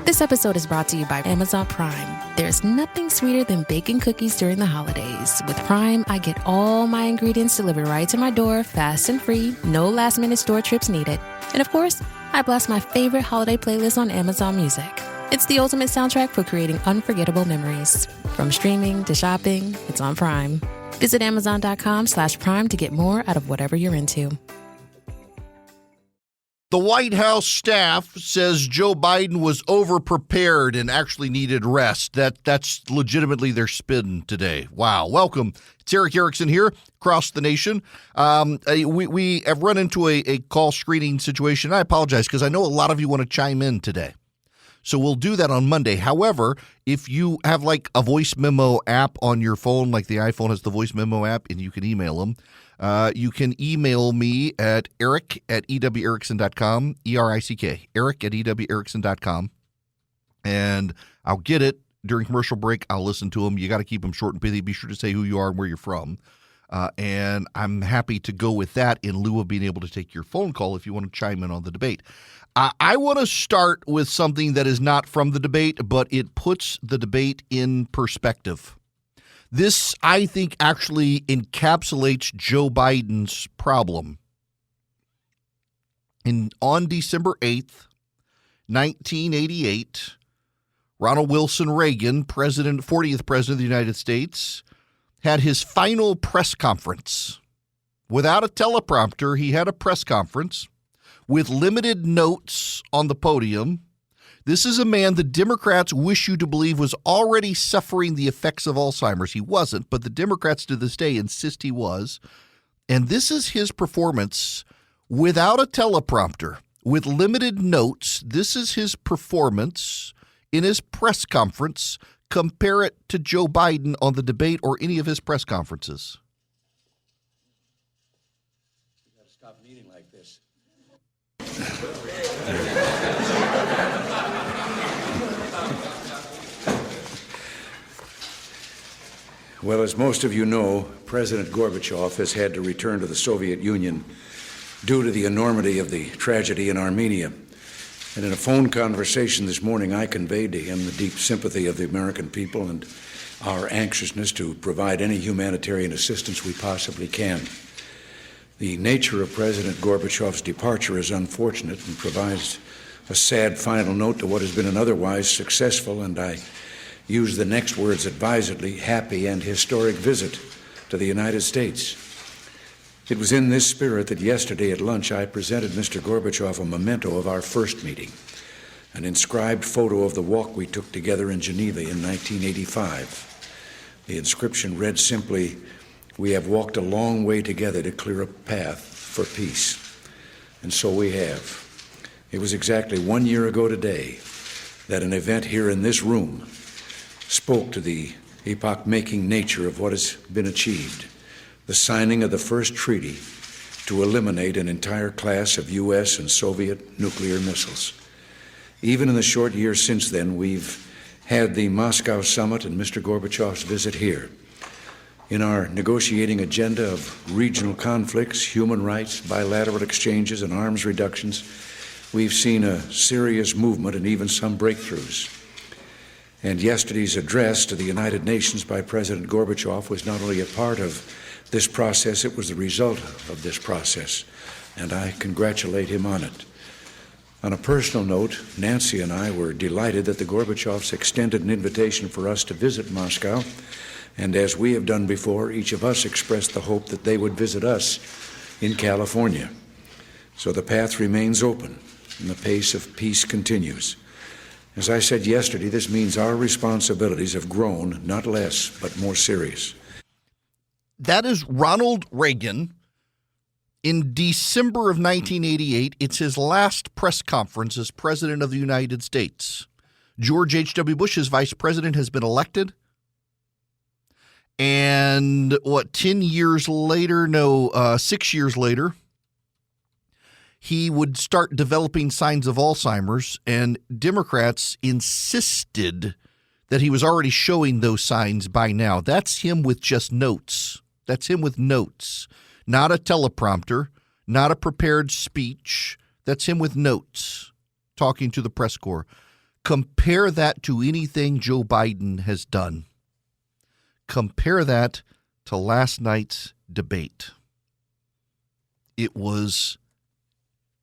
This episode is brought to you by Amazon Prime. There's nothing sweeter than baking cookies during the holidays. With Prime, I get all my ingredients delivered right to my door, fast and free, no last-minute store trips needed. And of course, I blast my favorite holiday playlist on Amazon Music. It's the ultimate soundtrack for creating unforgettable memories. From streaming to shopping, it's on Prime. Visit Amazon.com/Prime to get more out of whatever you're into. The White House staff says Joe Biden was overprepared and actually needed rest. That's legitimately their spin today. Wow. Welcome. It's Eric Erickson here across the nation. We have run into a call screening situation. I apologize because I know a lot of you want to chime in today. So we'll do that on Monday. However, if you have like a voice memo app on your phone, like the iPhone has the voice memo app, and you can email them, you can email me at eric@ewerickson.com, ERICK, eric@ewerickson.com, and I'll get it during commercial break. I'll listen to them. You got to keep them short and pithy. Be sure to say who you are and where you're from. And I'm happy to go with that in lieu of being able to take your phone call if you want to chime in on the debate. I want to start with something that is not from the debate, but it puts the debate in perspective. This, I think, actually encapsulates Joe Biden's problem. On December 8th, 1988, Ronald Wilson Reagan, 40th President of the United States, had his final press conference. Without a teleprompter, he had a press conference with limited notes on the podium. This is a man the Democrats wish you to believe was already suffering the effects of Alzheimer's. He wasn't, but the Democrats to this day insist he was. And this is his performance without a teleprompter, with limited notes. This is his performance in his press conference. Compare it to Joe Biden on the debate or any of his press conferences. You got to stop meeting like this. Well, as most of you know, President Gorbachev has had to return to the Soviet Union due to the enormity of the tragedy in Armenia. And in a phone conversation this morning, I conveyed to him the deep sympathy of the American people and our anxiousness to provide any humanitarian assistance we possibly can. The nature of President Gorbachev's departure is unfortunate and provides a sad final note to what has been an otherwise successful, and I use the next words advisedly, happy and historic visit to the United States. It was in this spirit that yesterday at lunch I presented Mr. Gorbachev a memento of our first meeting, an inscribed photo of the walk we took together in Geneva in 1985. The inscription read simply, "We have walked a long way together to clear a path for peace." And so we have. It was exactly 1 year ago today that an event here in this room spoke to the epoch-making nature of what has been achieved. The signing of the first treaty to eliminate an entire class of U.S. and Soviet nuclear missiles. Even in the short years since then, we've had the Moscow summit and Mr. Gorbachev's visit here. In our negotiating agenda of regional conflicts, human rights, bilateral exchanges, and arms reductions, we've seen a serious movement and even some breakthroughs. And yesterday's address to the United Nations by President Gorbachev was not only a part of this process, it was the result of this process, and I congratulate him on it. On a personal note, Nancy and I were delighted that the Gorbachevs extended an invitation for us to visit Moscow, and as we have done before, each of us expressed the hope that they would visit us in California. So the path remains open, and the pace of peace continues. As I said yesterday, this means our responsibilities have grown, not less, but more serious. That is Ronald Reagan in December of 1988. It's his last press conference as President of the United States. George H.W. Bush, his vice president, has been elected. And 6 years later, he would start developing signs of Alzheimer's, and Democrats insisted that he was already showing those signs by now. That's him with just notes. That's him with notes, not a teleprompter, not a prepared speech. That's him with notes, talking to the press corps. Compare that to anything Joe Biden has done. Compare that to last night's debate. It was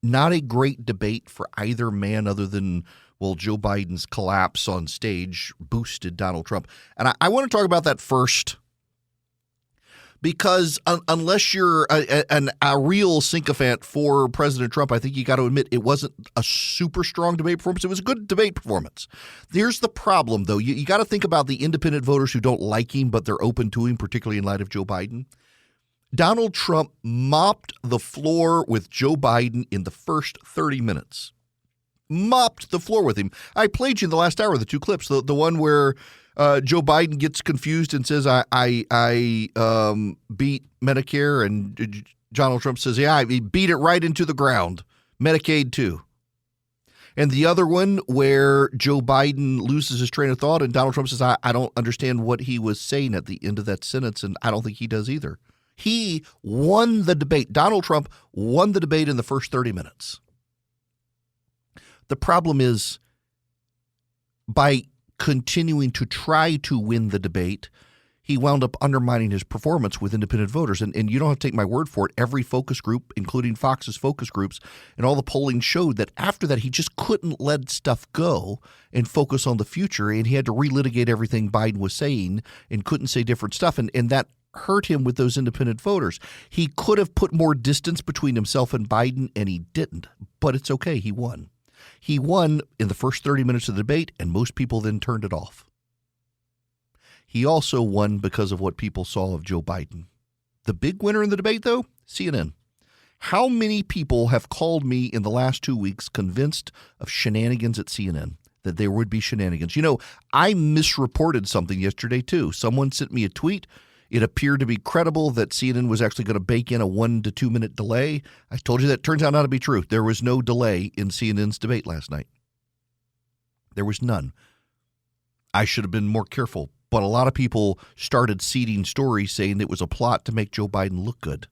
not a great debate for either man other than, well, Joe Biden's collapse on stage boosted Donald Trump. And I want to talk about that first because unless you're a real sycophant for President Trump, I think you got to admit it wasn't a super strong debate performance. It was a good debate performance. Here's the problem, though. You got to think about the independent voters who don't like him, but they're open to him, particularly in light of Joe Biden. Donald Trump mopped the floor with Joe Biden in the first 30 minutes. Mopped the floor with him. I played you in the last hour the two clips, the one where Joe Biden gets confused and says, I beat Medicare, and Donald Trump says, yeah, I beat it right into the ground. Medicaid too. And the other one where Joe Biden loses his train of thought and Donald Trump says, I don't understand what he was saying at the end of that sentence, and I don't think he does either. He won the debate. Donald Trump won the debate in the first 30 minutes. The problem is, by continuing to try to win the debate, he wound up undermining his performance with independent voters. And you don't have to take my word for it. Every focus group, including Fox's focus groups, and all the polling showed that after that, he just couldn't let stuff go and focus on the future. And he had to relitigate everything Biden was saying and couldn't say different stuff. And that hurt him with those independent voters. He could have put more distance between himself and Biden, and he didn't. But it's okay. He won. He won in the first 30 minutes of the debate, and most people then turned it off. He also won because of what people saw of Joe Biden. The big winner in the debate, though, CNN. How many people have called me in the last 2 weeks convinced of shenanigans at CNN, that there would be shenanigans? You know, I misreported something yesterday, too. Someone sent me a tweet. It appeared to be credible that CNN was actually going to bake in a 1 to 2 minute delay. I told you that turns out not to be true. There was no delay in CNN's debate last night. There was none. I should have been more careful, but a lot of people started seeding stories saying it was a plot to make Joe Biden look good.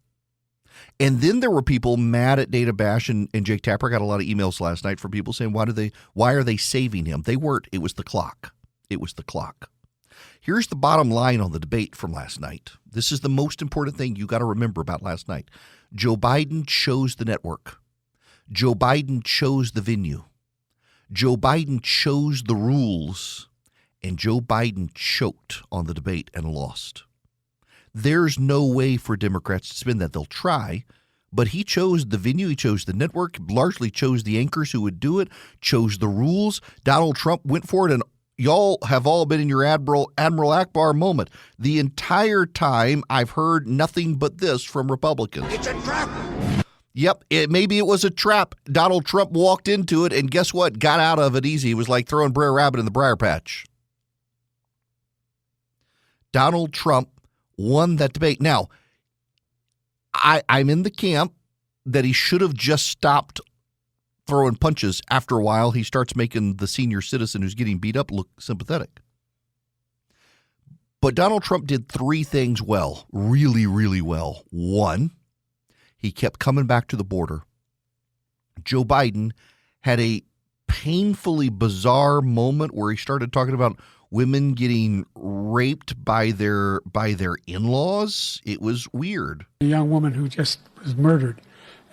And then there were people mad at Dana Bash and Jake Tapper. I got a lot of emails last night from people saying, why are they saving him? They weren't. It was the clock. It was the clock. Here's the bottom line on the debate from last night. This is the most important thing you got to remember about last night. Joe Biden chose the network. Joe Biden chose the venue. Joe Biden chose the rules. And Joe Biden choked on the debate and lost. There's no way for Democrats to spin that. They'll try, but he chose the venue. He chose the network, largely chose the anchors who would do it, chose the rules. Donald Trump went for it, and y'all have all been in your Admiral Akbar moment. The entire time I've heard nothing but this from Republicans. It's a trap. Yep, maybe it was a trap. Donald Trump walked into it, and guess what? Got out of it easy. It was like throwing Brer Rabbit in the briar patch. Donald Trump won that debate. Now, I'm in the camp that he should have just stopped throwing punches. After a while, he starts making the senior citizen who's getting beat up look sympathetic. But Donald Trump did three things well, really, really well. One, he kept coming back to the border. Joe Biden had a painfully bizarre moment where he started talking about women getting raped by their in-laws. It was weird. A young woman who just was murdered,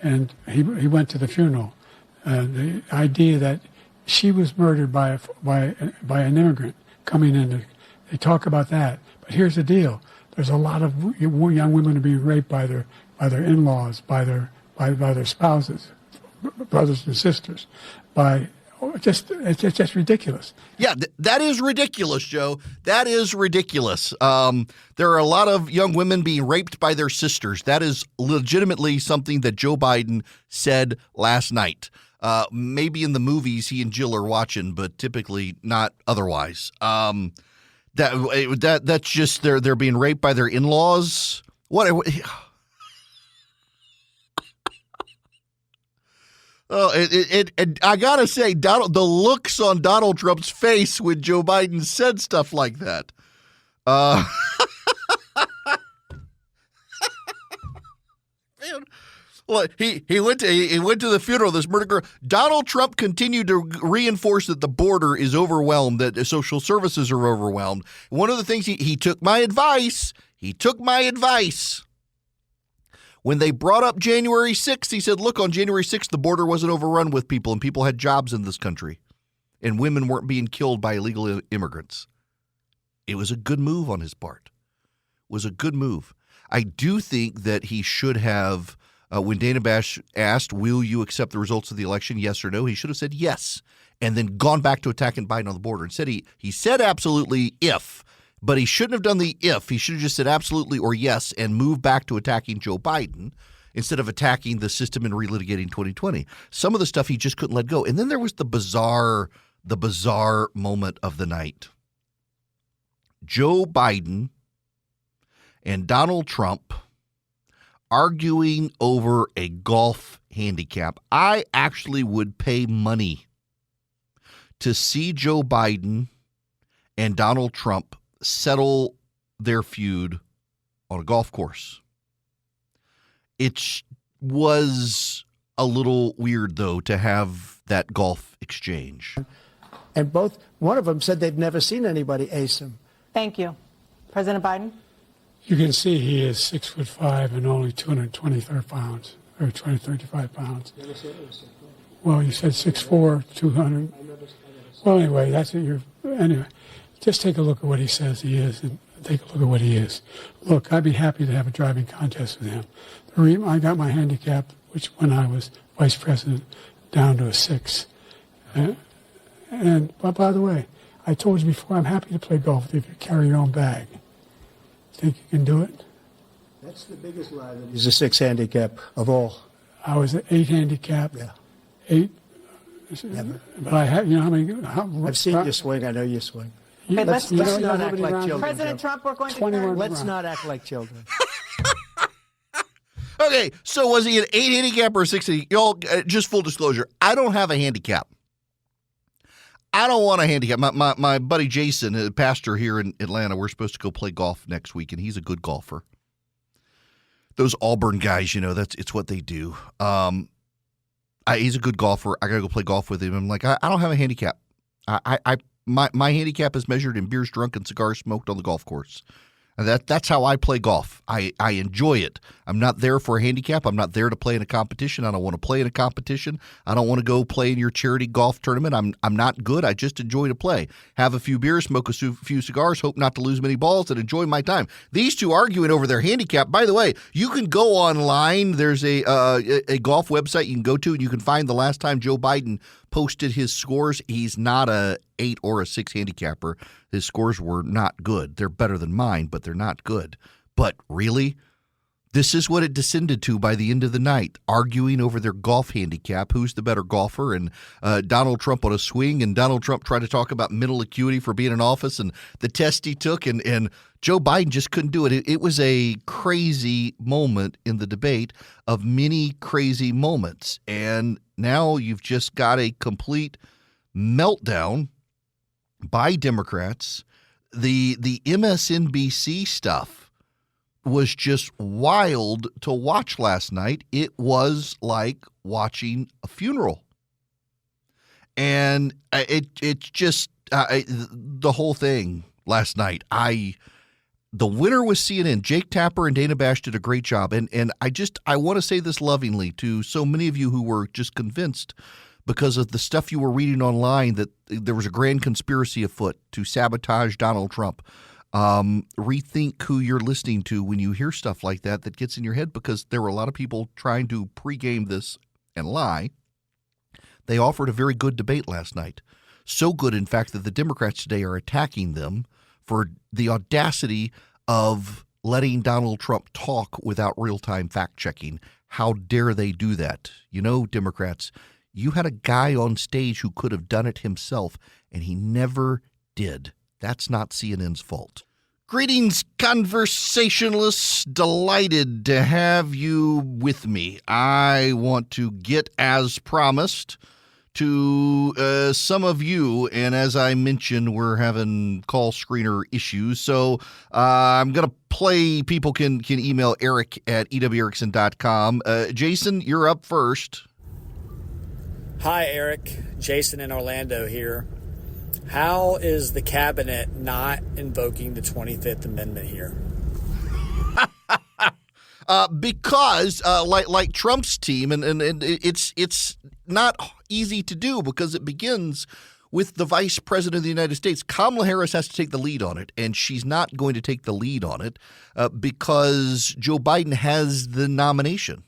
and he went to the funeral. The idea that she was murdered by an immigrant coming in, they talk about that. But here's the deal: there's a lot of young women being raped by their in-laws, by their spouses, brothers and sisters, it's just ridiculous. Yeah, that is ridiculous, Joe. That is ridiculous. There are a lot of young women being raped by their sisters. That is legitimately something that Joe Biden said last night. Maybe in the movies he and Jill are watching, but typically not otherwise. That's just they're being raped by their in-laws. What? Oh, I gotta say, the looks on Donald Trump's face when Joe Biden said stuff like that. Man, Well, he went to the funeral of this murder girl. Donald Trump continued to reinforce that the border is overwhelmed, that social services are overwhelmed. One of the things he took my advice. He took my advice. When they brought up January 6th, he said, look, on January 6th, the border wasn't overrun with people and people had jobs in this country and women weren't being killed by illegal immigrants. It was a good move on his part. It was a good move. I do think that he should have, when Dana Bash asked, will you accept the results of the election, yes or no, he should have said yes and then gone back to attacking Biden on the border. Instead, he said absolutely if. But he shouldn't have done the if. He should have just said absolutely or yes and moved back to attacking Joe Biden instead of attacking the system and relitigating 2020. Some of the stuff he just couldn't let go. And then there was the bizarre moment of the night. Joe Biden and Donald Trump arguing over a golf handicap. I actually would pay money to see Joe Biden and Donald Trump settle their feud on a golf course. It was a little weird, though, to have that golf exchange. And one of them said they've never seen anybody ace him. Thank you. President Biden? You can see he is 6'5" and only 223 pounds, or 235 pounds. Well, you said 6'4", 200. Well, anyway, that's what anyway. Just take a look at what he says he is and take a look at what he is. Look, I'd be happy to have a driving contest with him. I got my handicap, which when I was vice president, down to a 6. But by the way, I told you before, I'm happy to play golf with you if you carry your own bag. Think you can do it? That's the biggest lie that he's a 6 handicap of all. I was an 8 handicap. Yeah. 8. Never. But I had, how many? I've seen you swing. I know you swing. Okay, let's not act like children. President Trump, we're going to 21 Let's not act like children. Okay, so was he an 8 handicap or a 6 handicap? Y'all, just full disclosure, I don't have a handicap. I don't want a handicap. My buddy Jason, a pastor here in Atlanta, we're supposed to go play golf next week, and he's a good golfer. Those Auburn guys, it's what they do. He's a good golfer. I got to go play golf with him. I'm like, I don't have a handicap. My handicap is measured in beers drunk and cigars smoked on the golf course. And that's how I play golf. I enjoy it. I'm not there for a handicap. I'm not there to play in a competition. I don't want to play in a competition. I don't want to go play in your charity golf tournament. I'm not good. I just enjoy to play. Have a few beers, smoke a few cigars, hope not to lose many balls, and enjoy my time. These two arguing over their handicap. By the way, you can go online. There's a golf website you can go to, and you can find the last time Joe Biden posted his scores. He's not a 8 or a 6 handicapper. His scores were not good. They're better than mine, but they're not good. But really, this is what it descended to by the end of the night, arguing over their golf handicap, who's the better golfer, and Donald Trump on a swing, and Donald Trump tried to talk about mental acuity for being in office and the test he took, and Joe Biden just couldn't do it. It was a crazy moment in the debate of many crazy moments, and now you've just got a complete meltdown by Democrats. The MSNBC stuff was just wild to watch last night. It was like watching a funeral. And it just the whole thing last night. The winner was CNN. Jake Tapper and Dana Bash did a great job. And I want to say this lovingly to so many of you who were just convinced because of the stuff you were reading online that there was a grand conspiracy afoot to sabotage Donald Trump. Rethink who you're listening to when you hear stuff like that gets in your head, because there were a lot of people trying to pregame this and lie. They offered a very good debate last night. So good, in fact, that the Democrats today are attacking them for the audacity of letting Donald Trump talk without real-time fact-checking. How dare they do that? Democrats, you had a guy on stage who could have done it himself, and he never did. That's not CNN's fault. Greetings, conversationalists. Delighted to have you with me. I want to get, as promised, to some of you. And as I mentioned, we're having call screener issues. So I'm going to play. People can email Eric at ewerickson.com. Jason, you're up first. Hi, Eric. Jason in Orlando here. How is the cabinet not invoking the 25th Amendment here? Because like Trump's team, and it's not easy to do because it begins with the vice president of the United States. Kamala Harris has to take the lead on it, and she's not going to take the lead on it because Joe Biden has the nomination.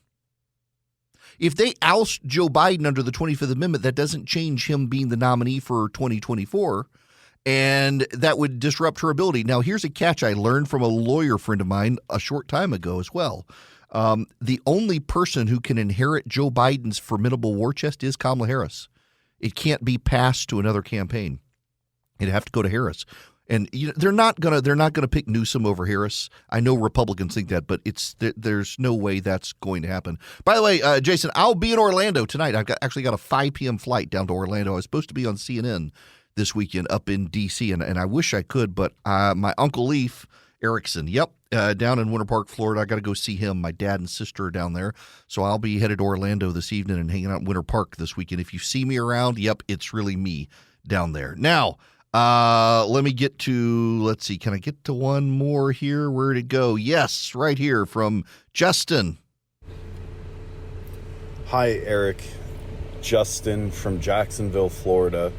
If they oust Joe Biden under the 25th Amendment, that doesn't change him being the nominee for 2024, and that would disrupt her ability. Now, here's a catch I learned from a lawyer friend of mine a short time ago as well. The only person who can inherit Joe Biden's formidable war chest is Kamala Harris. It can't be passed to another campaign. It'd have to go to Harris. And they're not gonna pick Newsom over Harris. I know Republicans think that, but there's no way that's going to happen. By the way, Jason, I'll be in Orlando tonight. I've actually got a 5 p.m. flight down to Orlando. I was supposed to be on CNN this weekend up in D.C., and I wish I could, but my Uncle Leaf Erickson, down in Winter Park, Florida. I got to go see him. My dad and sister are down there, so I'll be headed to Orlando this evening and hanging out in Winter Park this weekend. If you see me around, it's really me down there. Now, let me get to, let's see, can I get to one more here? Where'd it go? Yes, right here from Justin. Hi, Eric. Justin from Jacksonville, Florida.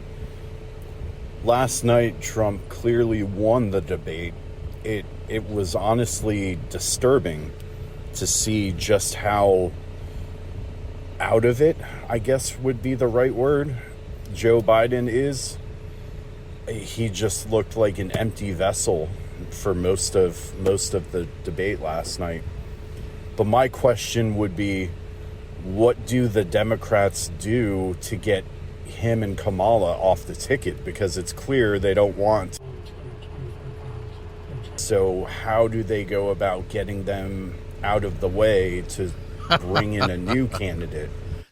Last night, Trump clearly won the debate. It was honestly disturbing to see just how out of it, I guess would be the right word, Joe Biden is. He just looked like an empty vessel for most of the debate last night. But my question would be, what do the Democrats do to get him and Kamala off the ticket? Because it's clear they don't want. So how do they go about getting them out of the way to bring in a new candidate?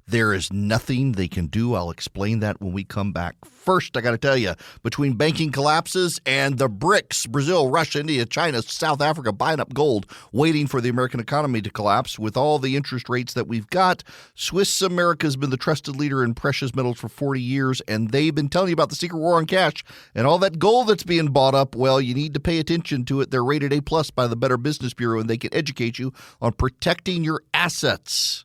There is nothing they can do. I'll explain that when we come back. First, I got to tell you, between banking collapses and the BRICS, Brazil, Russia, India, China, South Africa buying up gold, waiting for the American economy to collapse with all the interest rates that we've got, Swiss America has been the trusted leader in precious metals for 40 years, and they've been telling you about the secret war on cash and all that gold that's being bought up. Well, you need to pay attention to it. They're rated A+ by the Better Business Bureau, and they can educate you on protecting your assets.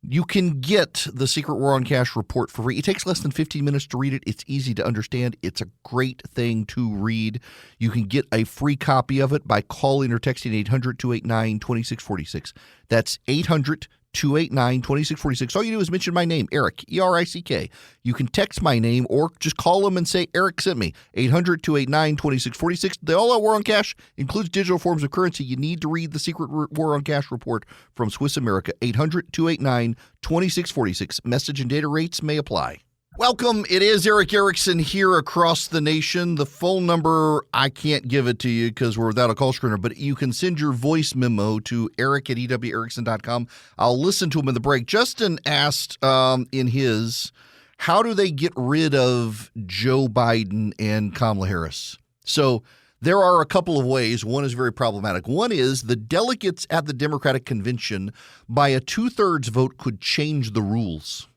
You can get the Secret War on Cash report for free. It takes less than 15 minutes to read it. It's easy to understand. It's a great thing to read. You can get a free copy of it by calling or texting 800-289-2646. That's 800-289-2646. All you do is mention my name, Eric, E-R-I-C-K. You can text my name or just call them and say, Eric sent me, 800-289-2646. The All Out War on Cash includes digital forms of currency. You need to read the Secret War on Cash report from Swiss America, 800-289-2646. Message and data rates may apply. Welcome. It is Eric Erickson here across the nation. The phone number, I can't give it to you because we're without a call screener, but you can send your voice memo to eric at ewerickson.com. I'll listen to him in the break. Justin asked in his, how do they get rid of Joe Biden and Kamala Harris? So there are a couple of ways. One is very problematic. One is the delegates at the Democratic Convention by a 2/3 vote could change the rules.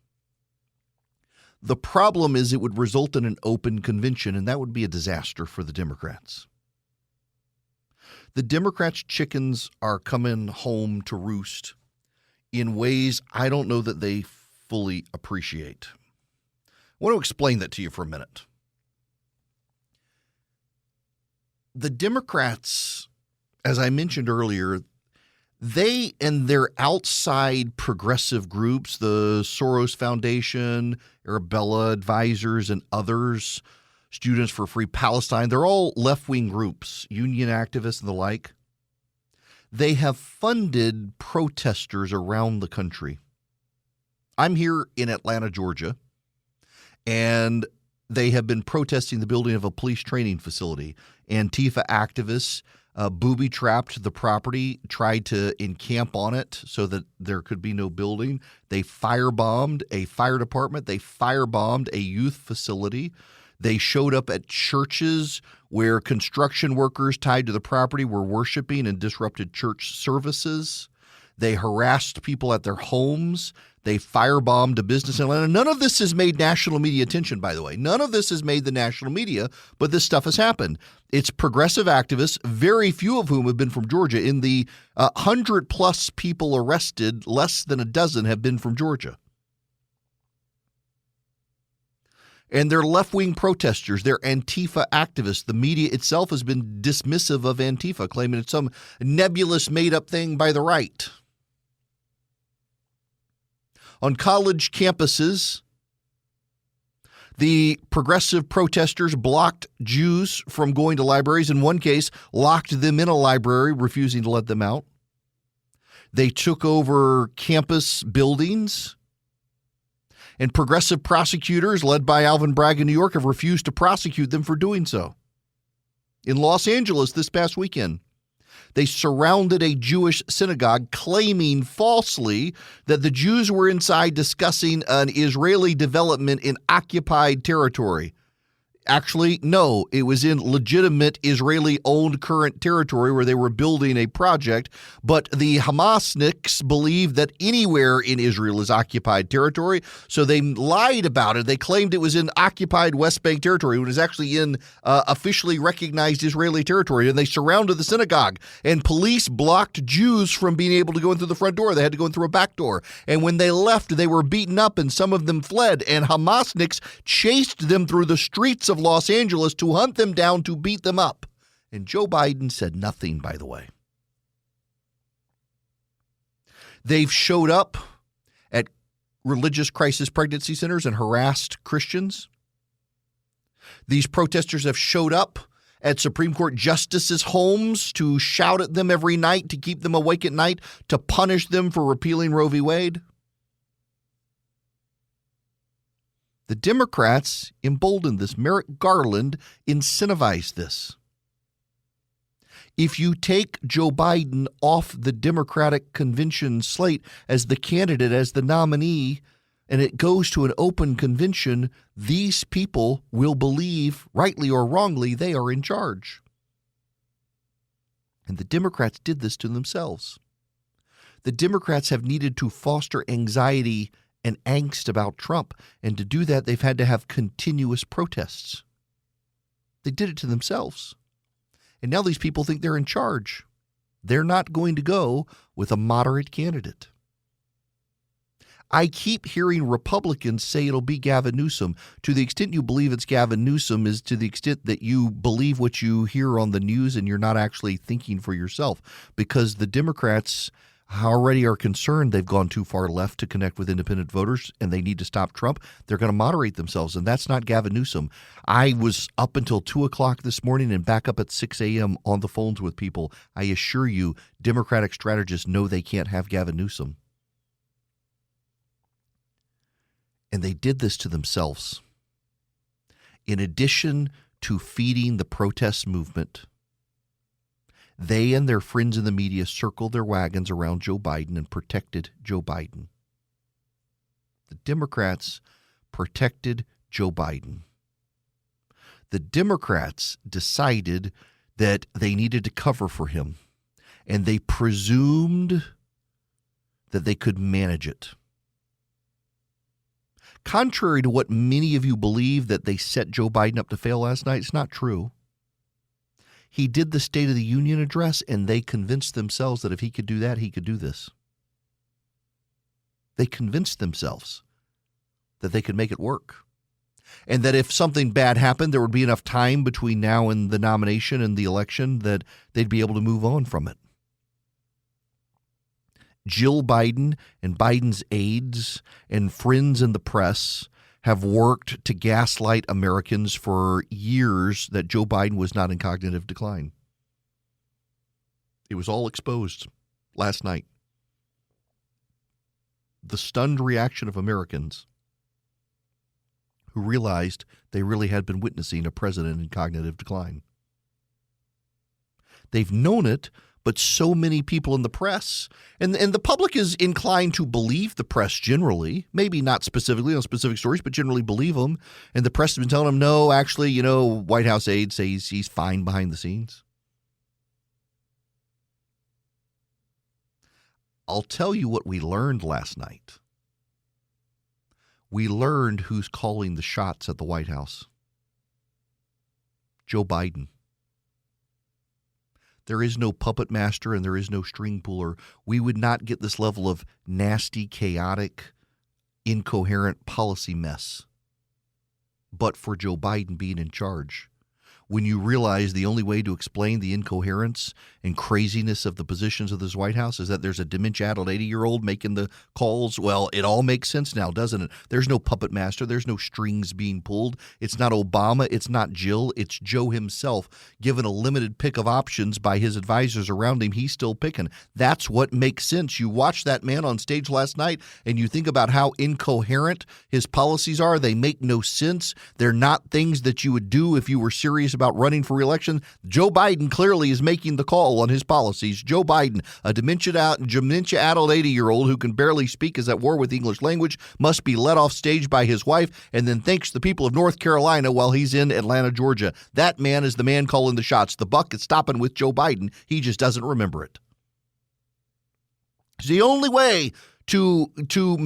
The problem is it would result in an open convention, and that would be a disaster for the Democrats. The Democrats' chickens are coming home to roost in ways I don't know that they fully appreciate. I want to explain that to you for a minute. The Democrats, as I mentioned earlier, they and their outside progressive groups, the Soros Foundation, Arabella Advisors, and others, Students for Free Palestine, they're all left-wing groups, union activists and the like. They have funded protesters around the country. I'm here in Atlanta, Georgia, and they have been protesting the building of a police training facility. Antifa activists booby-trapped the property, tried to encamp on it so that there could be no building. They firebombed a fire department. They firebombed a youth facility. They showed up at churches where construction workers tied to the property were worshiping and disrupted church services. They harassed people at their homes. They firebombed a business in Atlanta. None of this has made national media attention, by the way. None of this has made the national media, but this stuff has happened. It's progressive activists, very few of whom have been from Georgia. In the 100-plus people arrested, less than a dozen have been from Georgia. And they're left-wing protesters. They're Antifa activists. The media itself has been dismissive of Antifa, claiming it's some nebulous, made-up thing by the right. On college campuses, the progressive protesters blocked Jews from going to libraries. In one case, locked them in a library, refusing to let them out. They took over campus buildings. And progressive prosecutors, led by Alvin Bragg in New York, have refused to prosecute them for doing so. In Los Angeles this past weekend, they surrounded a Jewish synagogue, claiming falsely that the Jews were inside discussing an Israeli development in occupied territory. Actually, no, it was in legitimate Israeli-owned current territory where they were building a project. But the Hamasniks believe that anywhere in Israel is occupied territory, so they lied about it. They claimed it was in occupied West Bank territory when it was actually in officially recognized Israeli territory. And they surrounded the synagogue, and police blocked Jews from being able to go in through the front door. They had to go in through a back door. And when they left, they were beaten up, and some of them fled. And Hamasniks chased them through the streets of Los Angeles to hunt them down, to beat them up. And Joe Biden said nothing, by the way. They've showed up at religious crisis pregnancy centers and harassed Christians. These protesters have showed up at Supreme Court justices' homes to shout at them every night, to keep them awake at night, to punish them for repealing Roe v. Wade. The Democrats emboldened this. Merrick Garland incentivized this. If you take Joe Biden off the Democratic convention slate as the candidate, as the nominee, and it goes to an open convention, these people will believe, rightly or wrongly, they are in charge. And the Democrats did this to themselves. The Democrats have needed to foster anxiety and angst about Trump. And to do that, they've had to have continuous protests. They did it to themselves. And now these people think they're in charge. They're not going to go with a moderate candidate. I keep hearing Republicans say it'll be Gavin Newsom. To the extent you believe it's Gavin Newsom is to the extent that you believe what you hear on the news and you're not actually thinking for yourself, because the Democrats already are concerned they've gone too far left to connect with independent voters and they need to stop Trump. They're going to moderate themselves, and that's not Gavin Newsom. I was up until 2 o'clock this morning and back up at 6 a.m. on the phones with people. I assure you, Democratic strategists know they can't have Gavin Newsom. And they did this to themselves. In addition to feeding the protest movement, they and their friends in the media circled their wagons around Joe Biden and protected Joe Biden. The Democrats protected Joe Biden. The Democrats decided that they needed to cover for him, and they presumed that they could manage it. Contrary to what many of you believe, that they set Joe Biden up to fail last night, it's not true. He did the State of the Union address, and they convinced themselves that if he could do that, he could do this. They convinced themselves that they could make it work, and that if something bad happened, there would be enough time between now and the nomination and the election that they'd be able to move on from it. Jill Biden and Biden's aides and friends in the press have worked to gaslight Americans for years that Joe Biden was not in cognitive decline. It was all exposed last night. The stunned reaction of Americans who realized they really had been witnessing a president in cognitive decline. They've known it, but so many people in the press, and the public is inclined to believe the press generally, maybe not specifically on specific stories, but generally believe them. And the press has been telling them, no, actually, White House aides say he's fine behind the scenes. I'll tell you what we learned last night. We learned who's calling the shots at the White House. Joe Biden. There is no puppet master and there is no string puller. We would not get this level of nasty, chaotic, incoherent policy mess but for Joe Biden being in charge. When you realize the only way to explain the incoherence and craziness of the positions of this White House is that there's a dementia-addled 80-year-old making the calls, well, it all makes sense now, doesn't it? There's no puppet master. There's no strings being pulled. It's not Obama. It's not Jill. It's Joe himself. Given a limited pick of options by his advisors around him, he's still picking. That's what makes sense. You watch that man on stage last night and you think about how incoherent his policies are. They make no sense. They're not things that you would do if you were serious about running for re-election. Joe Biden clearly is making the call on his policies. Joe Biden, a dementia-addled 80-year-old who can barely speak, is at war with the English language, must be let off stage by his wife and then thanks the people of North Carolina while he's in Atlanta, Georgia. That man is the man calling the shots. The buck is stopping with Joe Biden. He just doesn't remember it. It's the only way to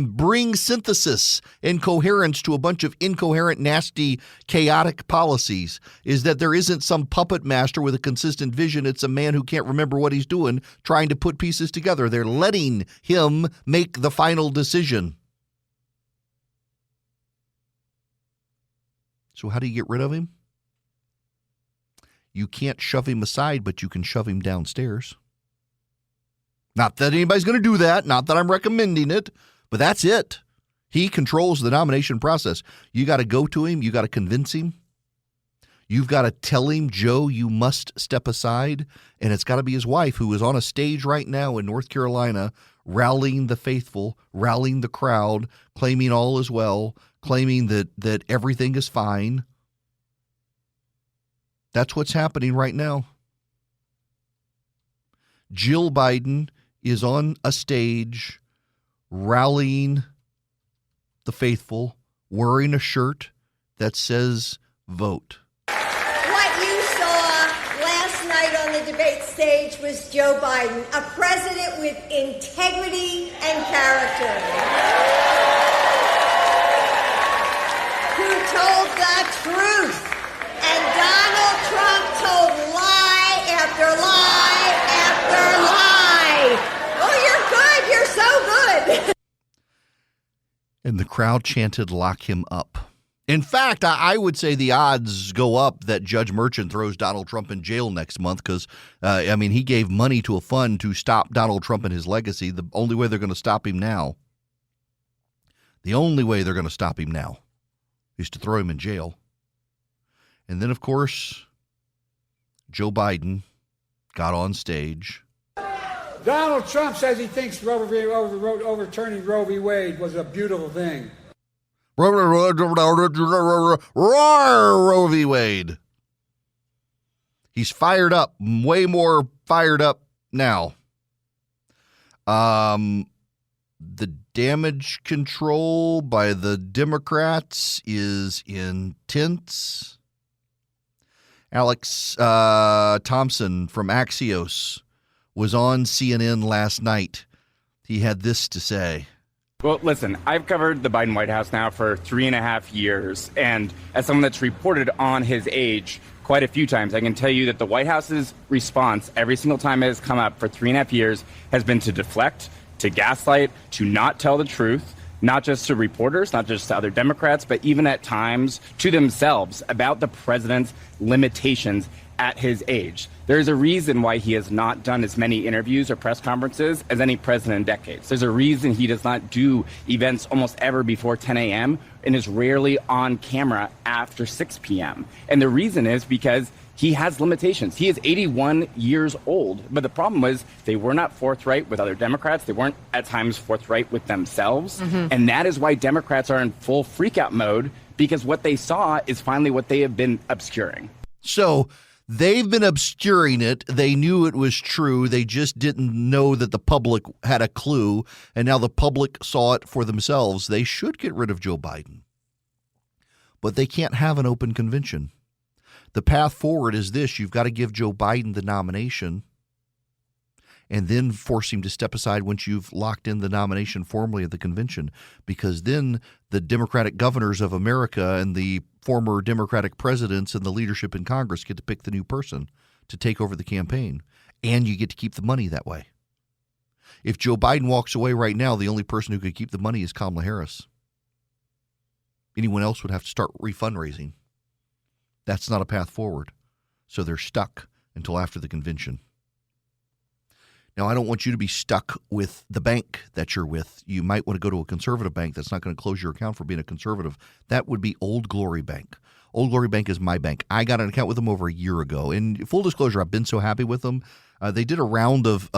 bring synthesis and coherence to a bunch of incoherent, nasty, chaotic policies is that there isn't some puppet master with a consistent vision. It's a man who can't remember what he's doing, trying to put pieces together. They're letting him make the final decision. So how do you get rid of him? You can't shove him aside, but you can shove him downstairs. Not that anybody's going to do that, not that I'm recommending it, but that's it. He controls the nomination process. You got to go to him. You got to convince him. You've got to tell him, Joe, you must step aside. And it's got to be his wife, who is on a stage right now in North Carolina, rallying the faithful, rallying the crowd, claiming all is well, claiming that everything is fine. That's what's happening right now. Jill Biden is on a stage rallying the faithful, wearing a shirt that says vote. What you saw last night on the debate stage was Joe Biden, a president with integrity and character, who told the truth. And Donald Trump told lie after lie after lie. Oh, you're good. You're so good. And the crowd chanted, lock him up. In fact, I would say the odds go up that Judge Merchant throws Donald Trump in jail next month because, he gave money to a fund to stop Donald Trump and his legacy. The only way they're going to stop him now, is to throw him in jail. And then, of course, Joe Biden got on stage. Donald Trump says he thinks overturning Roe v. Wade was a beautiful thing. Roe v. Wade. He's fired up, way more fired up now. The damage control by the Democrats is intense. Alex Thompson from Axios was on CNN last night. He had this to say. Well, listen, I've covered the Biden White House now for 3.5 years, and as someone that's reported on his age quite a few times, I can tell you that the White House's response every single time it has come up for 3.5 years has been to deflect, to gaslight, to not tell the truth, not just to reporters, not just to other Democrats, but even at times to themselves about the president's limitations at his age. There's a reason why he has not done as many interviews or press conferences as any president in decades. There's a reason he does not do events almost ever before 10 a.m. and is rarely on camera after 6 p.m. And the reason is because he has limitations. He is 81 years old. But the problem was they were not forthright with other Democrats. They weren't at times forthright with themselves. Mm-hmm. And that is why Democrats are in full freakout mode because what they saw is finally what they have been obscuring. So they've been obscuring it. They knew it was true. They just didn't know that the public had a clue, and now the public saw it for themselves. They should get rid of Joe Biden, but they can't have an open convention. The path forward is this. You've got to give Joe Biden the nomination and then force him to step aside once you've locked in the nomination formally at the convention, because then the Democratic governors of America and the former Democratic presidents and the leadership in Congress get to pick the new person to take over the campaign, and you get to keep the money that way. If Joe Biden walks away right now, the only person who could keep the money is Kamala Harris. Anyone else would have to start fundraising. That's not a path forward. So they're stuck until after the convention. Now, I don't want you to be stuck with the bank that you're with. You might want to go to a conservative bank that's not going to close your account for being a conservative. That would be Old Glory Bank. Old Glory Bank is my bank. I got an account with them over a year ago. And full disclosure, I've been so happy with them. They did a round of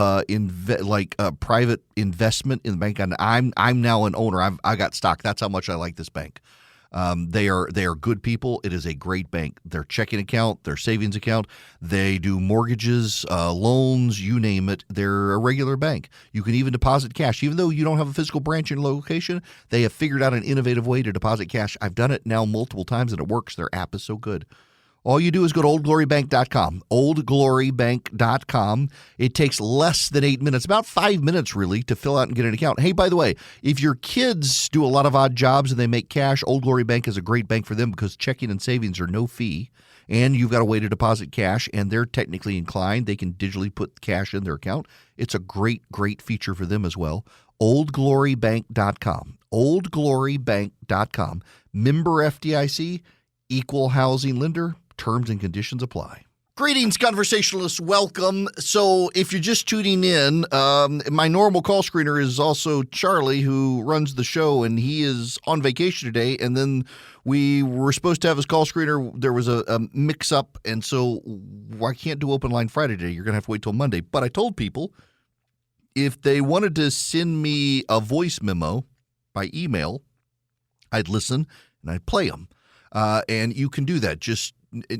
private investment in the bank, and I'm now an owner. I got stock. That's how much I like this bank. They are good people. It is a great bank. Their checking account, their savings account, they do mortgages, loans, you name it. They're a regular bank. You can even deposit cash. Even though you don't have a physical branch in your location, they have figured out an innovative way to deposit cash. I've done it now multiple times, and it works. Their app is so good. All you do is go to oldglorybank.com, oldglorybank.com. It takes less than 8 minutes, about 5 minutes really, to fill out and get an account. Hey, by the way, if your kids do a lot of odd jobs and they make cash, Old Glory Bank is a great bank for them because checking and savings are no fee, and you've got a way to deposit cash, and they're technically inclined. They can digitally put cash in their account. It's a great, great feature for them as well. oldglorybank.com, oldglorybank.com. Member FDIC, equal housing lender. Terms and conditions apply. Greetings, conversationalists. Welcome. So if you're just tuning in, my normal call screener is also Charlie, who runs the show, and he is on vacation today. And then we were supposed to have his call screener. There was a mix-up, and so I can't do Open Line Friday today. You're going to have to wait till Monday. But I told people if they wanted to send me a voice memo by email, I'd listen and I'd play them. And you can do that. Just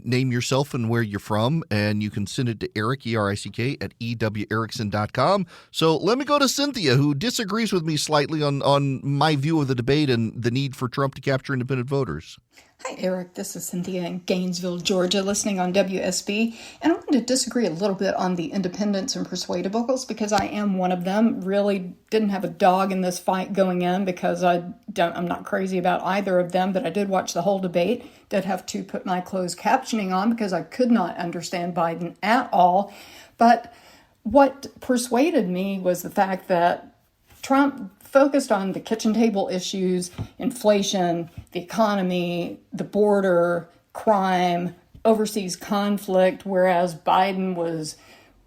name yourself and where you're from, and you can send it to Eric, E-R-I-C-K, at ewerickson.com. So let me go to Cynthia, who disagrees with me slightly on my view of the debate and the need for Trump to capture independent voters. Hi, Eric. This is Cynthia in Gainesville, Georgia, listening on WSB. And I want to disagree a little bit on the independents and persuadables because I am one of them. Really didn't have a dog in this fight going in because I'm not crazy about either of them, but I did watch the whole debate. Did have to put my closed captioning on because I could not understand Biden at all. But what persuaded me was the fact that Trump focused on the kitchen table issues, inflation, the economy, the border, crime, overseas conflict, whereas Biden was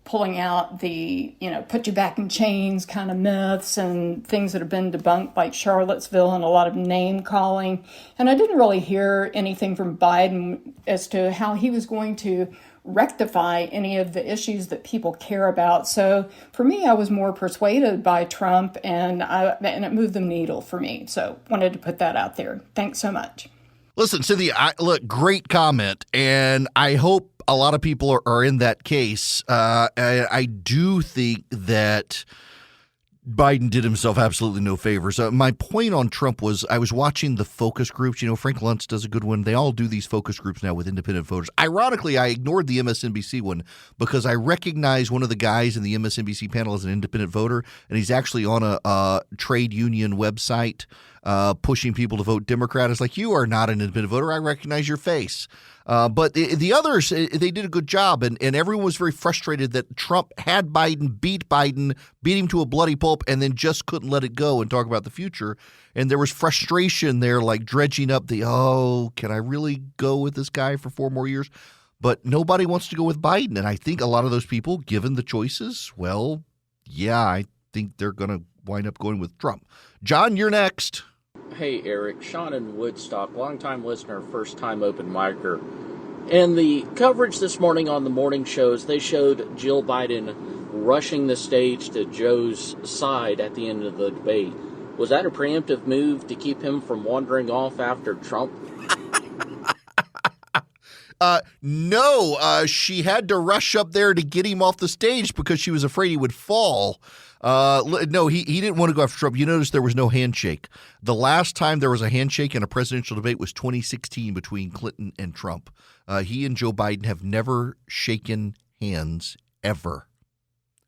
pulling out the, put you back in chains kind of myths and things that have been debunked like Charlottesville and a lot of name calling. And I didn't really hear anything from Biden as to how he was going to rectify any of the issues that people care about. So for me, I was more persuaded by Trump, and it moved the needle for me. So wanted to put that out there. Thanks so much. Listen, Cynthia, look, great comment, and I hope a lot of people are in that case. I do think that Biden did himself absolutely no favors. My point on Trump was I was watching the focus groups. Frank Luntz does a good one. They all do these focus groups now with independent voters. Ironically, I ignored the MSNBC one because I recognize one of the guys in the MSNBC panel as an independent voter, and he's actually on a trade union website pushing people to vote Democrat. It's like, you are not an independent voter. I recognize your face. But the others, they did a good job, and everyone was very frustrated that Trump had Biden, beat him to a bloody pulp, and then just couldn't let it go and talk about the future. And there was frustration there, like dredging up can I really go with this guy for 4 more years? But nobody wants to go with Biden, and I think a lot of those people, given the choices, well, yeah, I think they're going to wind up going with Trump. John, you're next. Hey, Eric. Sean in Woodstock, longtime listener, first-time open micer. In the coverage this morning on the morning shows, they showed Jill Biden rushing the stage to Joe's side at the end of the debate. Was that a preemptive move to keep him from wandering off after Trump? No, she had to rush up there to get him off the stage because she was afraid he would fall. No, he didn't want to go after Trump. You notice there was no handshake. The last time there was a handshake in a presidential debate was 2016 between Clinton and Trump. He and Joe Biden have never shaken hands ever,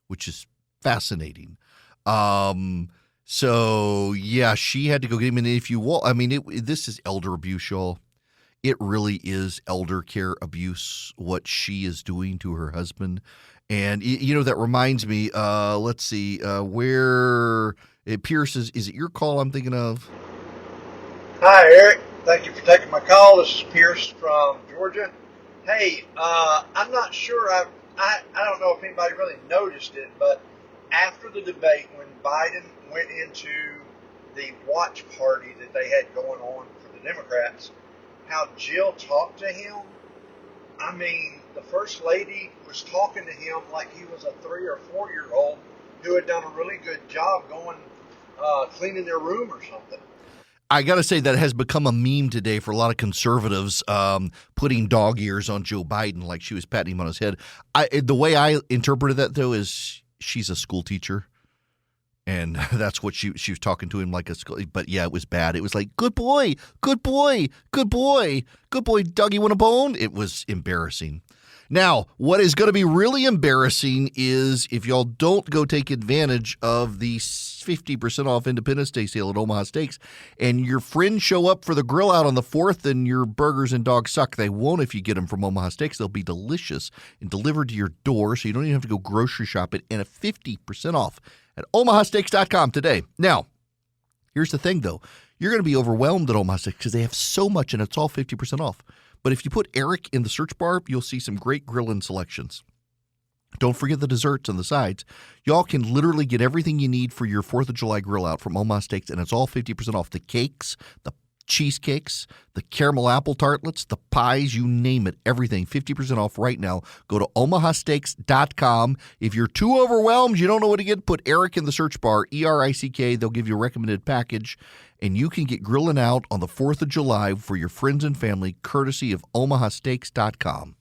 which is fascinating. So, yeah, she had to go get him. And if you will, I mean, this is elder abuse, y'all. It really is elder care abuse, what she is doing to her husband. And, you know, that reminds me, let's see, where Pierce, is it your call I'm thinking of? Hi, Eric. Thank you for taking my call. This is Pierce from Georgia. Hey, I'm not sure, I don't know if anybody really noticed it, but after the debate, when Biden went into the watch party that they had going on for the Democrats, how Jill talked to him, I mean, the First Lady was talking to him like he was a 3 or 4-year-old who had done a really good job going, cleaning their room or something. I got to say that has become a meme today for a lot of conservatives, putting dog ears on Joe Biden like she was patting him on his head. The way I interpreted that, though, is she's a school teacher. And that's what she was talking to him like a school. But, yeah, it was bad. It was like, good boy, good boy, good boy, good boy, Doug, you want a bone? It was embarrassing. Now, what is going to be really embarrassing is if y'all don't go take advantage of the 50% off Independence Day sale at Omaha Steaks and your friends show up for the grill out on the 4th and your burgers and dogs suck. They won't if you get them from Omaha Steaks. They'll be delicious and delivered to your door so you don't even have to go grocery shopping, and a 50% off at omahasteaks.com today. Now, here's the thing, though. You're going to be overwhelmed at Omaha Steaks because they have so much and it's all 50% off. But if you put Eric in the search bar, you'll see some great grilling selections. Don't forget the desserts and the sides. Y'all can literally get everything you need for your 4th of July grill out from Omaha Steaks, and it's all 50% off. The cakes, the cheesecakes, the caramel apple tartlets, the pies, you name it, everything, 50% off right now. Go to omahasteaks.com. If you're too overwhelmed, you don't know what to get, put Eric in the search bar, ERICK. They'll give you a recommended package, and you can get grilling out on the 4th of July for your friends and family, courtesy of omahasteaks.com.